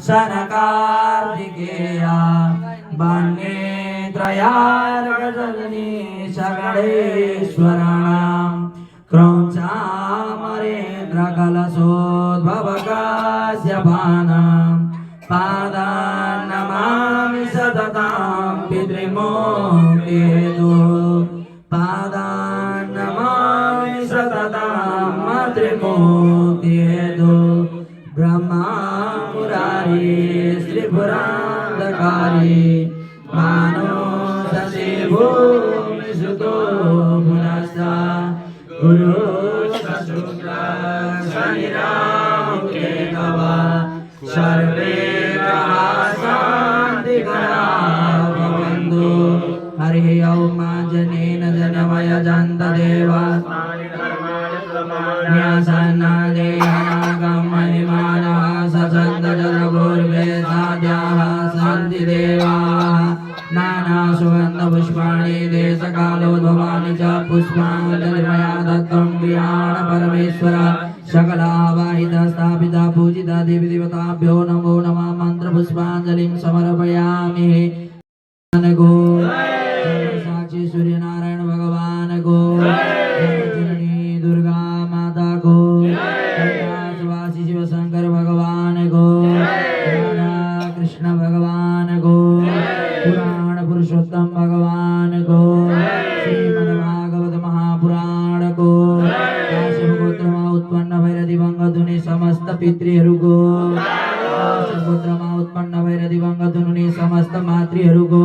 सनकार्तिकेया वन्ये त्रयार्कजननी सकलेश्वराणां क्रौञ्चामरेन्द्रकलशोद्भवकास्यपानां पादान् नमामि सततं पितृमूर्तिहेतु पादान् नमामि सततं मातृमूर्तिहेतु ब्रह्मा मुरारी श्रीपुरान्धकारी मानो शशिभूमि सुतो पुनस्ता गुरु शुक्र शनिराम केतवा सर्वे ग्रहा शान्तिकरा भवन्तु। हरिः ओम जनेन जनमय जान्तदेवा न्यासन्नादेहनागमनिमानः सचन्दजलपूर्वे साध्याः सन्ति देवाः नानासुगन्धपुष्पाणि देशकालोद्भवानि च पुष्पाञ्जलिमया दत्तं प्रियाण परमेश्वर सकलावाहिता स्थापिता पूजिता देवी देवताभ्यो नमो नमः। मन्त्रपुष्पाञ्जलिं समर्पयामि। गो साक्षी सूर्यनारायण भगवान को दुर्गा माता को कैलाशवासी शिव शंकर भगवान को राधा कृष्ण भगवान को पुराण पुरुषोत्तम भगवान को श्रीमद्भागवत महापुराण को काश्यपगोत्रमा उत्पन्न भैर दिवंगत हुने समस्त पितृहरू को काश्यपगोत्रमा उत्पन्न भैर दिवंगत हुने समस्त मातृहरू को